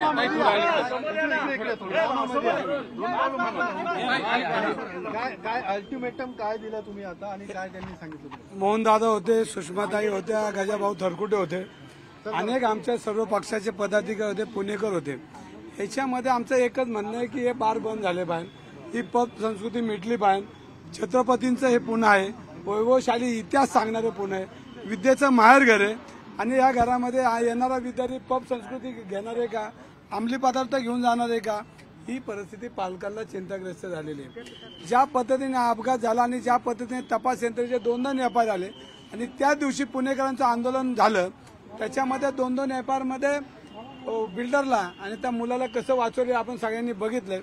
काय अल्टिमेटम काय दिला तुम्ही आता आणि काय त्यांनी सांगितलं? मोहनदादा होते, सुषमाताई होत्या, गजाभाऊ थरकुटे होते, अनेक आमच्या सर्व पक्षाचे पदाधिकारी होते, पुणेकर होते. याच्यामध्ये आमचं एकच म्हणणं आहे की हे बार बंद झाले पाहिजे, ही पब संस्कृती मिटली पाहिजे. छत्रपतींचं हे पुणे आहे, वैभवशाली इतिहास सांगणारे पुणे आहे, विद्येचं माहेरघर आहे आणि या घरामध्ये येणारा विद्यार्थी पब संस्कृती घेणार आहे का, अंमली पदार्थ घेऊन जाणार आहे का, ही परिस्थिती पालकांना चिंताग्रस्त झालेली आहे. ज्या पद्धतीने अपघात झाला आणि ज्या पद्धतीने तपास यंत्रणेचे 2 एफआयआर झाले आणि त्या दिवशी पुणेकरांचं आंदोलन झालं, त्याच्यामध्ये 2 एफआयआरमध्ये बिल्डरला आणि त्या मुलाला कसं वाचवले आपण सगळ्यांनी बघितलं.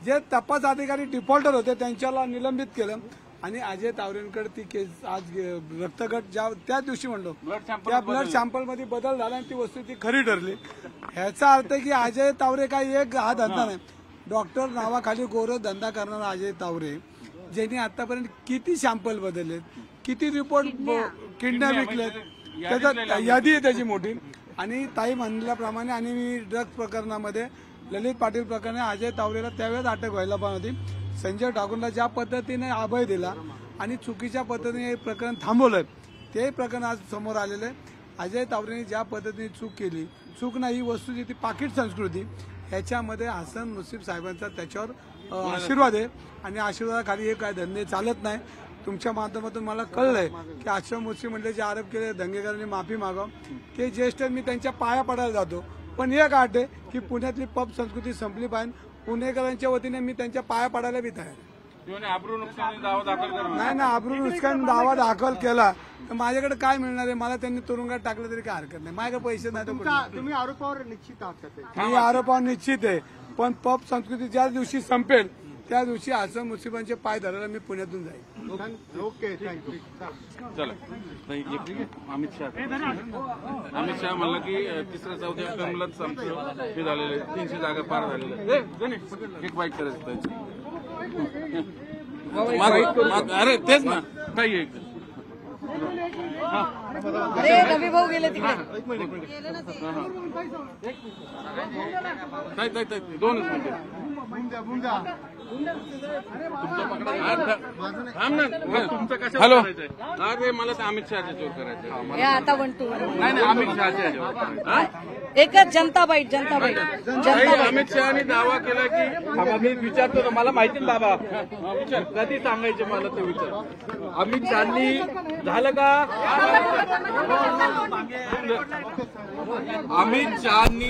जे तपास अधिकारी डिफॉल्टर होते त्यांच्याला निलंबित केलं आणि अजय तावरेंकडे ती केस आज रक्तगट ज्या त्या दिवशी म्हणलो त्या ब्लड सॅम्पलमध्ये बदल झाला आणि ती वस्तू ती खरी ठरली. ह्याचा अर्थ की अजय तावरे काही एक हा धंदा नाही, डॉक्टर नावाखाली गोरं धंदा करणारा अजय तावरे ज्यांनी आतापर्यंत किती सॅम्पल बदललेत, किती रिपोर्ट किडनॅप विकलेत, त्याच्यात यादी आहे त्याची मोठी. आणि ताई म्हणल्याप्रमाणे आणि मी ड्रग्ज प्रकरणामध्ये ललित पाटील प्रकरणी अजय तावरेला त्यावेळेस अटक व्हायला पाहिजे होती. संजय ठाकूरला ज्या पद्धतीने अभय दिला आणि चुकीच्या पद्धतीने हे प्रकरण थांबवलं ते प्रकरण आज समोर आलेलं आहे. अजय तावरेने ज्या पद्धतीने चूक केली, चूक नाही ही वस्तू ती पाकिट संस्कृती, ह्याच्यामध्ये हसन मुश्रीफ साहेबांचा त्याच्यावर आशीर्वाद आहे आणि आशीर्वादाखाली हे काय धंदे चालत नाही. तुमच्या माध्यमातून मला कळलंय की हसन मुश्रीफ म्हणले जे आरोप केले दंगेकरांनी माफी मागावं, ते ज्येष्ठ मी त्यांच्या पाया पडायला जातो. पण एक आठ आहे की पुण्यातली पब संस्कृती संपली पाहिजे. पुणेकरांच्या वतीने मी त्यांच्या पाया पडायला बी तयार. नाही ना, आबरू नुकसान दावा दाखल केला तर माझ्याकडे काय मिळणार आहे? मला त्यांनी तुरुंगात टाकलं तरी काय हरकत नाही, माझ्याकडे पैसे नाही. तुम्ही आरोपावर निश्चित आहात? मी आरोपावर निश्चित आहे, पण पब संस्कृती ज्या दिवशी संपेल त्या दिवशी हसन मुश्रीफांचे पाय धरायला मी पुण्यातून जाईल. Okay, thank you. चला अमित शाह म्हणलं की 3ऱ्या 4थ्या कमलच आमचं हे झालेलं आहे, 300 जागा पार झालेल्या. एक बाईट करायचं अरे तेच ना काही एक रवी भाऊ गेले तिकडे. दोनच मिनिटं हॅलो. अरे मला तर अमित शहाच्या जोर करायचं आता बनतो. नाही अमित शहाच्या एकच जनता बाईट. अमित शहानी दावा केला की मी विचारतो ना, मला माहिती ना बाबा, विचार कधी सांगायचे मला ते विचार. अमित शहानी झालं का? अमित शहानी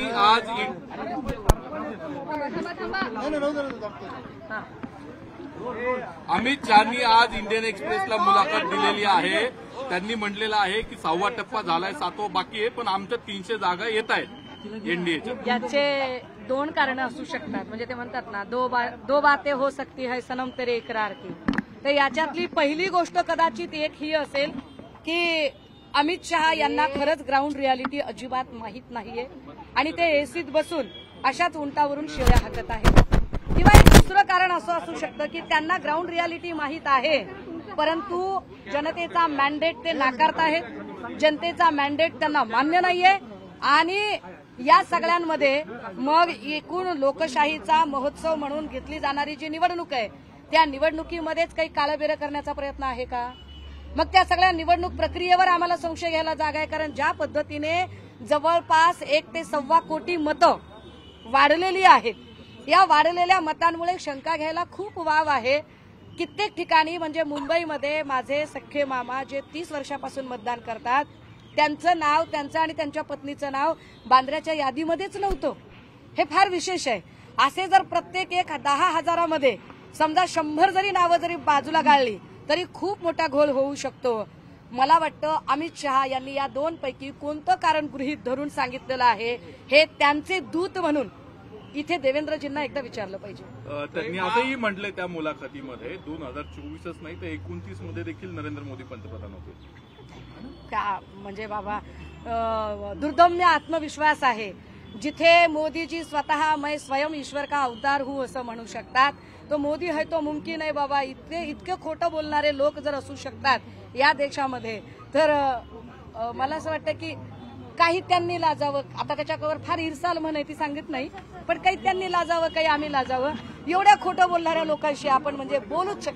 आज इंडियन एक्सप्रेसला मुलाखत दिलेली आहे. त्यांनी म्हटलेलं आहे की 6वा टप्पा झालाय, 7वा बाकी आहे, पण आमच्या 300 जागा येत आहेत एनडीएच्या. याचे 2 कारण असू शकतात. म्हणजे ते म्हणतात ना, दो बातें हो सकती है सनम तेरे इकरार की. तर याच्यातली पहिली गोष्ट कदाचित एक ही असेल की अमित शहा यांना खरंच ग्राउंड रियालिटी अजिबात माहीत नाहीये आणि ते एसीत बसून अशाच उंटावरून शेळ्या हाकत आहेत. किंवा एक दुसरं कारण असं असू शकतं की त्यांना ग्राउंड रियालिटी माहीत आहे, परंतु जनतेचा मॅन्डेट ते नाकारताहेत, जनतेचा मॅन्डेट त्यांना मान्य नाहीये. आणि या सगळ्यांमध्ये मग एकूण लोकशाहीचा महोत्सव म्हणून घेतली जाणारी जी निवडणूक आहे, त्या निवडणुकीमध्येच काही काळबेरं करण्याचा प्रयत्न आहे का? मग त्या सगळ्या निवडणूक प्रक्रियेवर आम्हाला संशय घ्यायला जागा आहे. कारण ज्या पद्धतीने जवळपास 1 ते 1.25 कोटी मतं वाढलेली आहेत, या वाढलेल्या मतांमुळे शंका घ्यायला खूप वाव आहे. कित्येक ठिकाणी म्हणजे मुंबईमध्ये माझे सख्खे मामा जे 30 वर्षापासून मतदान करतात, त्यांचं नाव, त्यांचं आणि त्यांच्या पत्नीचं नाव बांद्र्याच्या यादीमध्येच नव्हतं. हे फार विशेष आहे. असे जर प्रत्येक 10,000मध्ये समजा 100 जरी नावं जरी बाजूला गाळली तरी खूप मोठा घोळ होऊ शकतो. मला वाटतं अमित शहा यांनी या 2 पैकी कोणतं कारण गृहीत धरून सांगितलेलं आहे हे त्यांचे दूत म्हणून इथे देवेंद्रजींना एकदा विचारलं पाहिजे. त्यांनी असंही म्हटलंय त्या मुलाखतीमध्ये 2024च नाही तर 29 मध्ये देखील नरेंद्र मोदी पंतप्रधान होतील. का म्हणजे बाबा दुर्दम्य आत्मविश्वास आहे. जिथे मोदीजी स्वतः मैं स्वयं ईश्वर का अवतार हूं असं म्हणू शकतात, तो मोदी है तो मुमकिन आहे बाबा. इतके खोटं बोलणारे लोक जर असू शकतात या देशामध्ये, तर मला असं वाटतं की काही त्यांनी लाजावं, आता त्याच्यावर फार इरसाल म्हणे ती सांगित नाही, पण काही त्यांनी लाजावं, काही आम्ही लाजावं, एवढ्या खोटं बोलणाऱ्या लोकांशी आपण म्हणजे बोलूच शकत